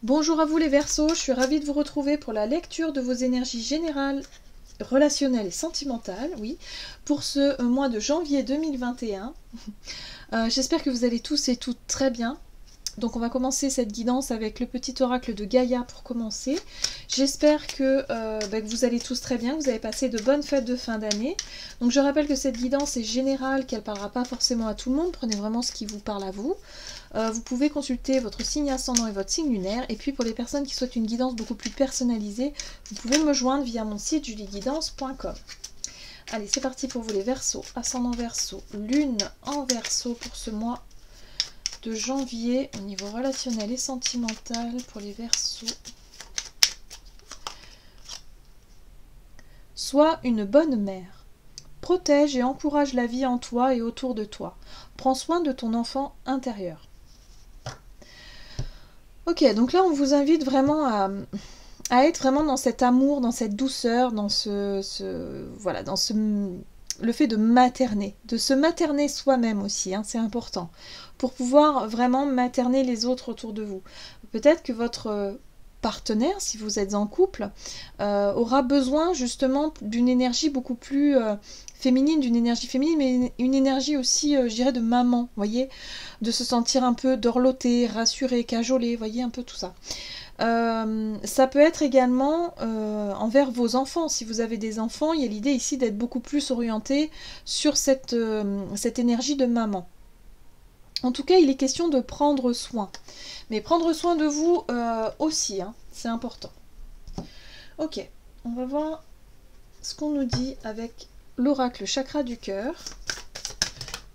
Bonjour à vous les Verseaux, je suis ravie de vous retrouver pour la lecture de vos énergies générales, relationnelles et sentimentales, oui, pour ce mois de janvier 2021. J'espère que vous allez tous et toutes très bien. Donc on va commencer cette guidance avec le petit oracle de Gaïa pour commencer. J'espère que vous allez tous très bien, que vous avez passé de bonnes fêtes de fin d'année. Donc je rappelle que cette guidance est générale, qu'elle ne parlera pas forcément à tout le monde. Prenez vraiment ce qui vous parle à vous. Vous pouvez consulter votre signe ascendant et votre signe lunaire. Et puis pour les personnes qui souhaitent une guidance beaucoup plus personnalisée, vous pouvez me joindre via mon site julieguidance.com. Allez, c'est parti pour vous les Verseaux, ascendant Verseau, lune en Verseau pour ce mois de janvier au niveau relationnel et sentimental pour les Verseaux. Sois une bonne mère. Protège et encourage la vie en toi et autour de toi. Prends soin de ton enfant intérieur. Ok, donc là on vous invite vraiment à être vraiment dans cet amour, dans cette douceur, dans le fait de materner, de se materner soi-même aussi, hein, c'est important, pour pouvoir vraiment materner les autres autour de vous. Peut-être que votre partenaire, si vous êtes en couple, aura besoin justement d'une énergie beaucoup plus féminine, mais une énergie aussi, je dirais, de maman, voyez, de se sentir un peu dorlotée, rassurée, cajolée, voyez, un peu tout ça. Ça peut être également envers vos enfants. Si vous avez des enfants, il y a l'idée ici d'être beaucoup plus orienté sur cette énergie de maman. En tout cas, il est question de prendre soin. Mais prendre soin de vous aussi, hein, c'est important. Ok, on va voir ce qu'on nous dit avec l'oracle chakra du cœur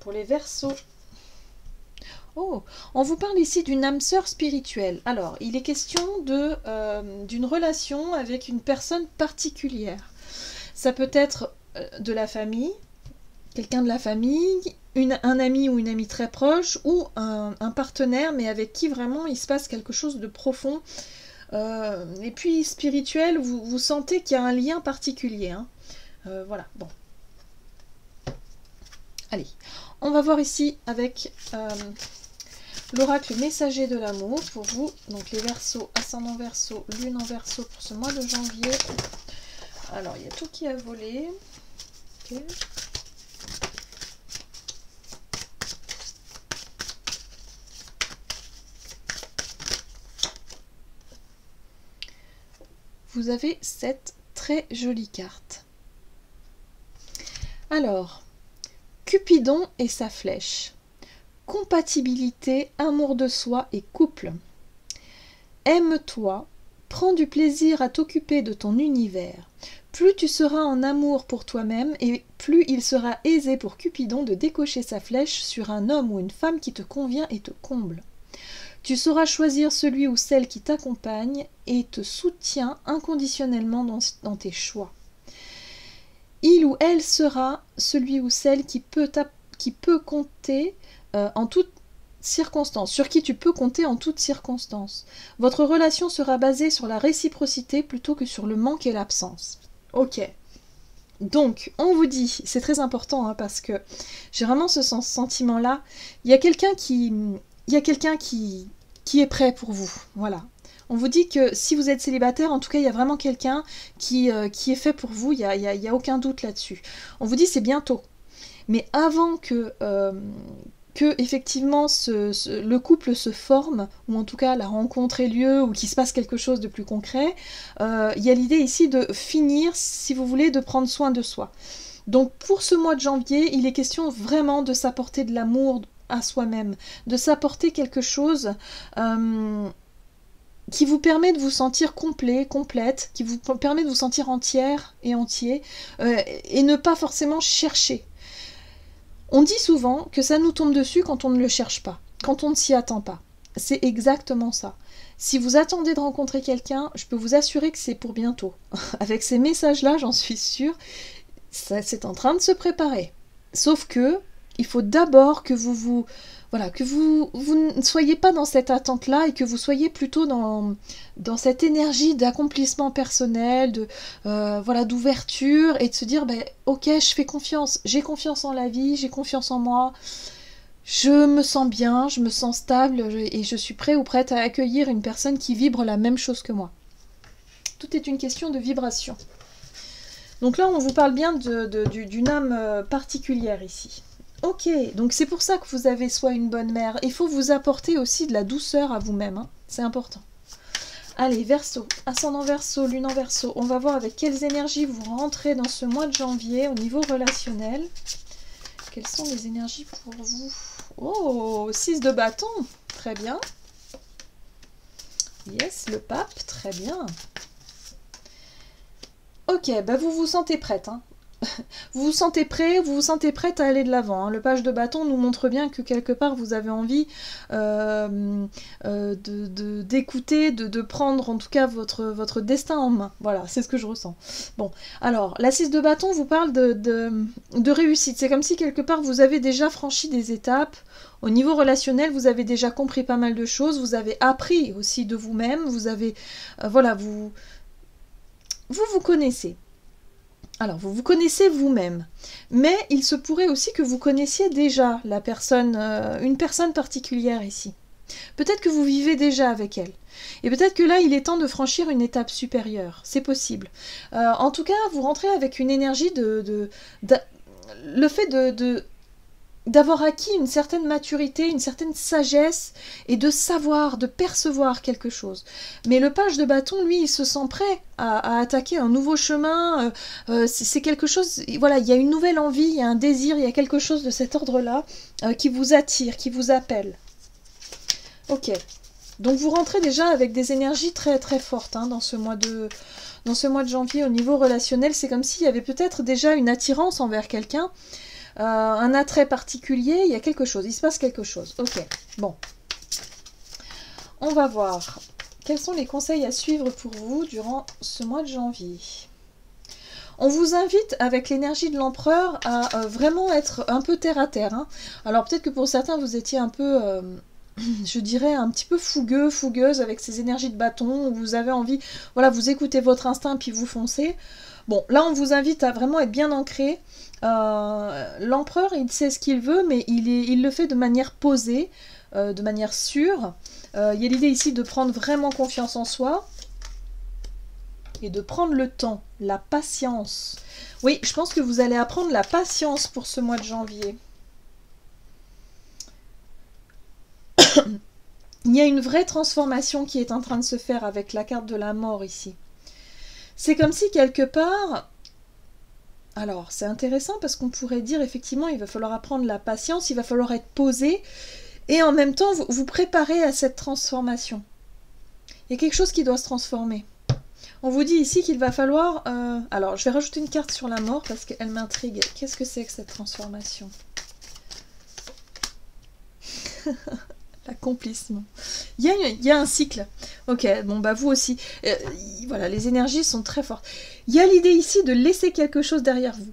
pour les Verseaux. Oh, on vous parle ici d'une âme sœur spirituelle. Alors, il est question d'une relation avec une personne particulière. Ça peut être de la famille, quelqu'un de la famille, un ami ou une amie très proche, ou un partenaire, mais avec qui vraiment il se passe quelque chose de profond. Et puis spirituel, vous sentez qu'il y a un lien particulier. Hein. Voilà, bon. Allez, on va voir ici avec l'oracle messager de l'amour pour vous. Donc les Verseaux, ascendant Verseau, lune en Verseau pour ce mois de janvier. Alors, il y a tout qui a volé. Ok. Vous avez cette très jolie carte. Alors, Cupidon et sa flèche. Compatibilité, amour de soi et couple. Aime-toi, prends du plaisir à t'occuper de ton univers. Plus tu seras en amour pour toi-même et plus il sera aisé pour Cupidon de décocher sa flèche sur un homme ou une femme qui te convient et te comble. Tu sauras choisir celui ou celle qui t'accompagne et te soutient inconditionnellement dans tes choix. Il ou elle sera celui ou celle qui peut compter en toutes circonstances, sur qui tu peux compter en toutes circonstances. Votre relation sera basée sur la réciprocité plutôt que sur le manque et l'absence. Ok. Donc, on vous dit, c'est très important hein, parce que j'ai vraiment ce sentiment-là. Il y a quelqu'un qui est prêt pour vous. Voilà. On vous dit que si vous êtes célibataire, en tout cas, il y a vraiment quelqu'un qui est fait pour vous. Il y a aucun doute là-dessus. On vous dit c'est bientôt. Mais avant que effectivement le couple se forme, ou en tout cas la rencontre ait lieu, ou qu'il se passe quelque chose de plus concret, il y a l'idée ici de finir, si vous voulez, de prendre soin de soi. Donc pour ce mois de janvier, il est question vraiment de s'apporter de l'amour à soi-même, de s'apporter quelque chose qui vous permet de vous sentir complet, complète, qui vous permet de vous sentir entière et entier, et ne pas forcément chercher. On dit souvent que ça nous tombe dessus quand on ne le cherche pas, quand on ne s'y attend pas. C'est exactement ça. Si vous attendez de rencontrer quelqu'un, je peux vous assurer que c'est pour bientôt. Avec ces messages-là, j'en suis sûre, c'est en train de se préparer. Sauf que, il faut d'abord que vous ne soyez pas dans cette attente-là et que vous soyez plutôt dans cette énergie d'accomplissement personnel, d'ouverture et de se dire ok, je fais confiance, j'ai confiance en la vie, j'ai confiance en moi. Je me sens bien, je me sens stable et je suis prêt ou prête à accueillir une personne qui vibre la même chose que moi. Tout est une question de vibration. Donc là, on vous parle bien d'une âme particulière ici. Ok, donc c'est pour ça que vous avez soit une bonne mère. Il faut vous apporter aussi de la douceur à vous-même, hein. C'est important. Allez, Verseau, ascendant Verseau, lune en Verseau. On va voir avec quelles énergies vous rentrez dans ce mois de janvier au niveau relationnel. Quelles sont les énergies pour vous? Oh, 6 de bâton, très bien. Yes, le pape, très bien. Ok, bah vous vous sentez prête, hein. Vous vous sentez prêt, vous vous sentez prête à aller de l'avant, hein. Le page de bâton nous montre bien que quelque part vous avez envie d'écouter, de prendre en tout cas votre destin en main. Voilà, c'est ce que je ressens. Bon, alors, la 6 de bâton vous parle de réussite. C'est comme si quelque part vous avez déjà franchi des étapes. Au niveau relationnel, vous avez déjà compris pas mal de choses. Vous avez appris aussi de vous-même. Vous avez, voilà, vous connaissez. Alors, vous vous connaissez vous-même, mais il se pourrait aussi que vous connaissiez déjà la personne, une personne particulière ici. Peut-être que vous vivez déjà avec elle. Et peut-être que là, il est temps de franchir une étape supérieure. C'est possible. En tout cas, vous rentrez avec une énergie le fait d'avoir acquis une certaine maturité, une certaine sagesse et de savoir, de percevoir quelque chose. Mais le page de bâton, lui, il se sent prêt à attaquer un nouveau chemin. C'est quelque chose, voilà, il y a une nouvelle envie, il y a un désir, il y a quelque chose de cet ordre-là qui vous attire, qui vous appelle. Ok. Donc vous rentrez déjà avec des énergies très très fortes hein, dans ce mois de janvier au niveau relationnel. C'est comme s'il y avait peut-être déjà une attirance envers quelqu'un. Un attrait particulier, il y a quelque chose, il se passe quelque chose. Ok, bon. On va voir quels sont les conseils à suivre pour vous durant ce mois de janvier. On vous invite avec l'énergie de l'empereur à vraiment être un peu terre à terre. Hein. Alors peut-être que pour certains vous étiez un peu, je dirais, un petit peu fougueuse avec ces énergies de bâton, où vous avez envie, voilà, vous écoutez votre instinct puis vous foncez. Bon, là on vous invite à vraiment être bien ancré. L'empereur, il sait ce qu'il veut, mais il le fait de manière posée, de manière sûre. Il y a l'idée ici de prendre vraiment confiance en soi et de prendre le temps, la patience. Oui, je pense que vous allez apprendre la patience pour ce mois de janvier. Il y a une vraie transformation qui est en train de se faire avec la carte de la mort ici. C'est comme si quelque part... Alors, c'est intéressant parce qu'on pourrait dire effectivement, il va falloir apprendre la patience, il va falloir être posé et en même temps vous préparer à cette transformation. Il y a quelque chose qui doit se transformer. On vous dit ici qu'il va falloir... Alors, je vais rajouter une carte sur la mort parce qu'elle m'intrigue. Qu'est-ce que c'est que cette transformation? L'accomplissement. Il y a un cycle. Ok, bon, bah vous aussi. Voilà, les énergies sont très fortes. Il y a l'idée ici de laisser quelque chose derrière vous.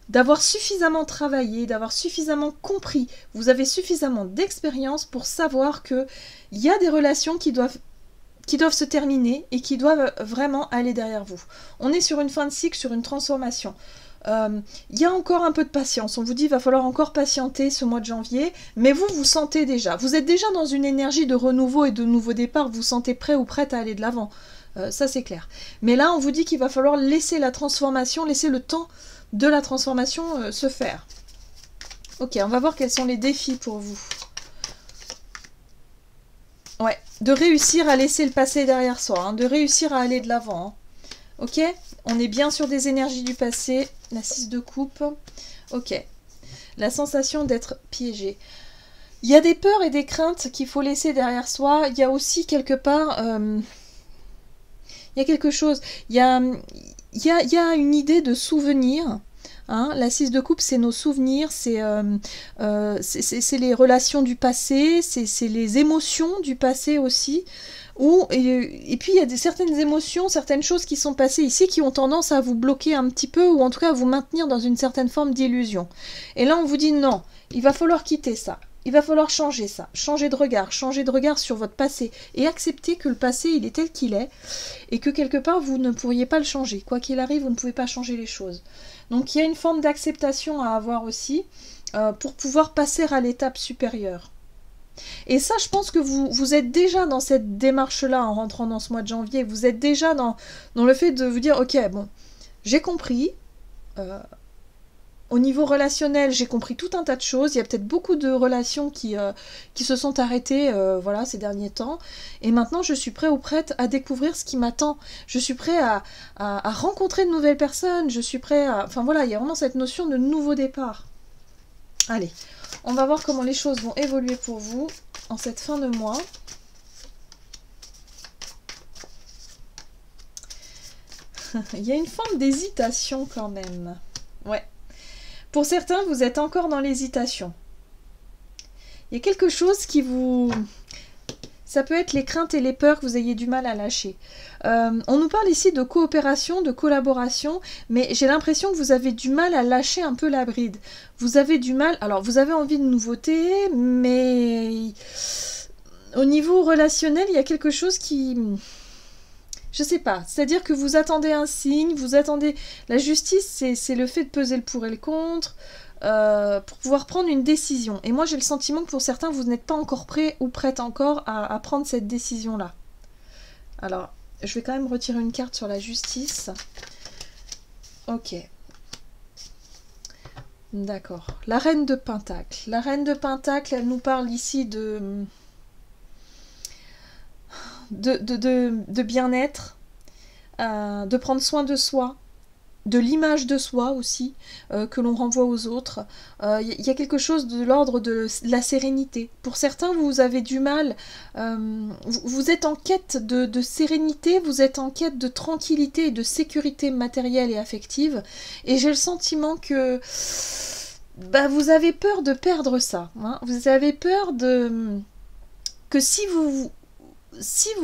D'avoir suffisamment travaillé, d'avoir suffisamment compris. Vous avez suffisamment d'expérience pour savoir qu'il y a des relations qui doivent se terminer et qui doivent vraiment aller derrière vous. On est sur une fin de cycle, sur une transformation. Il y a encore un peu de patience. On vous dit qu'il va falloir encore patienter ce mois de janvier, mais vous sentez déjà. Vous êtes déjà dans une énergie de renouveau et de nouveau départ. Vous sentez prêt ou prête à aller de l'avant. Ça, c'est clair. Mais là, on vous dit qu'il va falloir laisser la transformation, laisser le temps de la transformation se faire. Ok, on va voir quels sont les défis pour vous. Ouais, de réussir à laisser le passé derrière soi, hein, de réussir à aller de l'avant. Hein. Ok, on est bien sur des énergies du passé, la 6 de coupe. Ok, la sensation d'être piégé. Il y a des peurs et des craintes qu'il faut laisser derrière soi. Il y a aussi quelque part... il y a quelque chose. Il y a une idée de souvenir. Hein, la 6 de coupe, c'est nos souvenirs, c'est les relations du passé, c'est les émotions du passé aussi. Et puis il y a certaines émotions, certaines choses qui sont passées ici qui ont tendance à vous bloquer un petit peu ou en tout cas à vous maintenir dans une certaine forme d'illusion. Et là on vous dit non, il va falloir quitter ça. Il va falloir changer ça, changer de regard sur votre passé et accepter que le passé il est tel qu'il est et que quelque part vous ne pourriez pas le changer. Quoi qu'il arrive, vous ne pouvez pas changer les choses. Donc il y a une forme d'acceptation à avoir aussi. pour pouvoir passer à l'étape supérieure. Et ça, je pense que vous êtes déjà dans cette démarche-là en rentrant dans ce mois de janvier. Vous êtes déjà dans le fait de vous dire, ok, bon, j'ai compris. Au niveau relationnel, j'ai compris tout un tas de choses. Il y a peut-être beaucoup de relations qui se sont arrêtées voilà, ces derniers temps. Et maintenant, je suis prêt ou prête à découvrir ce qui m'attend. Je suis prêt à rencontrer de nouvelles personnes. Je suis prêt à... Enfin voilà, il y a vraiment cette notion de nouveau départ. Allez, on va voir comment les choses vont évoluer pour vous en cette fin de mois. Il y a une forme d'hésitation quand même. Ouais. Pour certains, vous êtes encore dans l'hésitation. Il y a quelque chose qui vous... Ça peut être les craintes et les peurs que vous ayez du mal à lâcher. On nous parle ici de coopération, de collaboration, mais j'ai l'impression que vous avez du mal à lâcher un peu la bride. Vous avez du mal... Alors, vous avez envie de nouveautés, mais... Au niveau relationnel, il y a quelque chose qui... Je sais pas, c'est-à-dire que vous attendez un signe, vous attendez... La justice, c'est le fait de peser le pour et le contre, pour pouvoir prendre une décision. Et moi, j'ai le sentiment que pour certains, vous n'êtes pas encore prêt ou prête encore à prendre cette décision-là. Alors, je vais quand même retirer une carte sur la justice. Ok. D'accord. La reine de Pentacle. La reine de Pentacle, elle nous parle ici de bien-être, de prendre soin de soi, de l'image de soi aussi, que l'on renvoie aux autres. Il y a quelque chose de l'ordre de la sérénité. Pour certains, vous avez du mal, vous êtes en quête de sérénité, vous êtes en quête de tranquillité et de sécurité matérielle et affective, et j'ai le sentiment que vous avez peur de perdre ça. Hein. Vous avez peur que si vous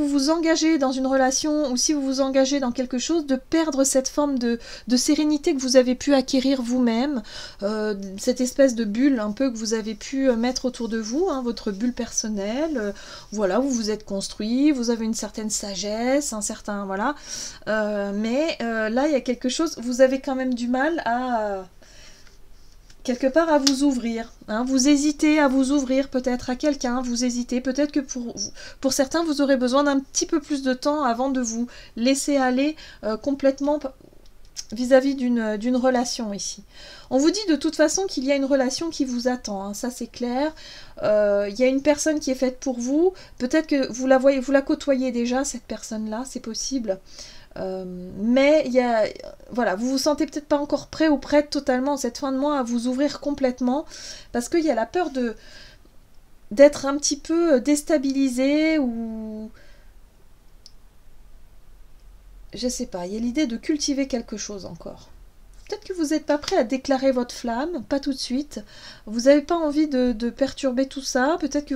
vous engagez dans une relation ou si vous vous engagez dans quelque chose, de perdre cette forme de sérénité que vous avez pu acquérir vous-même, cette espèce de bulle un peu que vous avez pu mettre autour de vous, hein, votre bulle personnelle, voilà, vous vous êtes construit, vous avez une certaine sagesse, un certain... voilà, mais là, il y a quelque chose, vous avez quand même du mal à... quelque part à vous ouvrir, hein. Vous hésitez à vous ouvrir peut-être à quelqu'un, vous hésitez, peut-être que pour certains vous aurez besoin d'un petit peu plus de temps avant de vous laisser aller complètement vis-à-vis d'une relation ici. On vous dit de toute façon qu'il y a une relation qui vous attend, hein, ça c'est clair, il y a une personne qui est faite pour vous, peut-être que vous la voyez, vous la côtoyez déjà cette personne-là, c'est possible. Mais il y a, voilà, vous vous sentez peut-être pas encore prêt ou prête totalement en cette fin de mois à vous ouvrir complètement parce qu'il y a la peur d'être un petit peu déstabilisé ou je sais pas, il y a l'idée de cultiver quelque chose encore. Peut-être que vous n'êtes pas prêt à déclarer votre flamme, pas tout de suite. Vous n'avez pas envie de perturber tout ça. Peut-être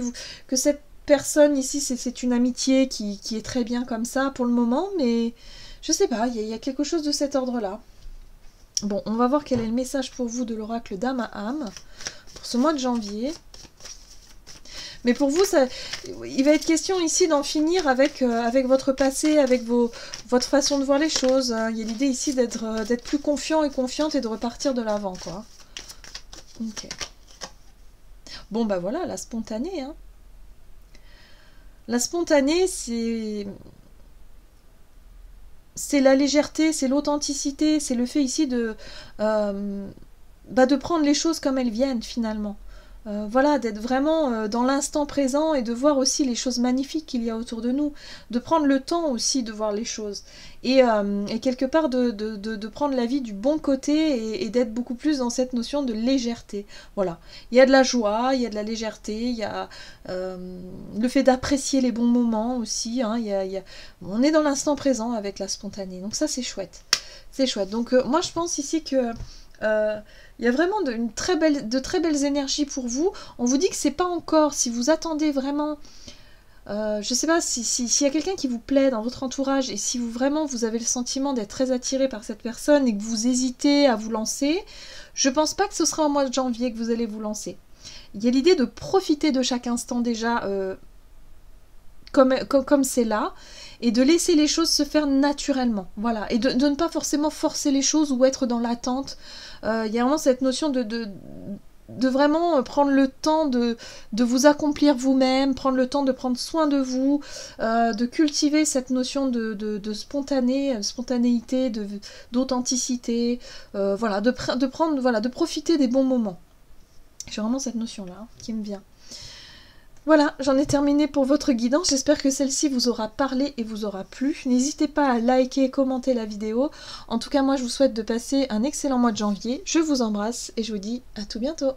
que cette personne ici, c'est une amitié qui est très bien comme ça pour le moment, mais je sais pas, il y a quelque chose de cet ordre-là. Bon, on va voir quel est le message pour vous de l'oracle Dame à âme pour ce mois de janvier. Mais pour vous, il va être question ici d'en finir avec votre passé, avec votre façon de voir les choses. Il y a l'idée ici d'être plus confiant et confiante et de repartir de l'avant, quoi. Ok. Bon, bah voilà, la spontanée, hein. La spontanée, c'est la légèreté, c'est l'authenticité, c'est le fait ici de prendre les choses comme elles viennent finalement. Voilà, d'être vraiment dans l'instant présent et de voir aussi les choses magnifiques qu'il y a autour de nous, de prendre le temps aussi de voir les choses et quelque part de prendre la vie du bon côté et d'être beaucoup plus dans cette notion de légèreté. Voilà, il y a de la joie, il y a de la légèreté, il y a le fait d'apprécier les bons moments aussi, hein, on est dans l'instant présent avec la spontanée, donc ça c'est chouette. C'est chouette, donc moi je pense ici que il y a vraiment de très belles énergies pour vous. On vous dit que c'est pas encore, si vous attendez vraiment, je sais pas, s'il y a quelqu'un qui vous plaît dans votre entourage et si vous avez le sentiment d'être très attiré par cette personne et que vous hésitez à vous lancer, je pense pas que ce sera au mois de janvier que vous allez vous lancer. Il y a l'idée de profiter de chaque instant déjà comme c'est là, et de laisser les choses se faire naturellement, voilà, et de ne pas forcément forcer les choses ou être dans l'attente. Il y a vraiment cette notion vraiment prendre le temps de vous accomplir vous-même, prendre le temps de prendre soin de vous, de cultiver cette notion de spontanéité, d'authenticité, voilà, de profiter des bons moments. J'ai vraiment cette notion-là qui me vient. Voilà, j'en ai terminé pour votre guidance. J'espère que celle-ci vous aura parlé et vous aura plu. N'hésitez pas à liker et commenter la vidéo. En tout cas, moi, je vous souhaite de passer un excellent mois de janvier. Je vous embrasse et je vous dis à tout bientôt.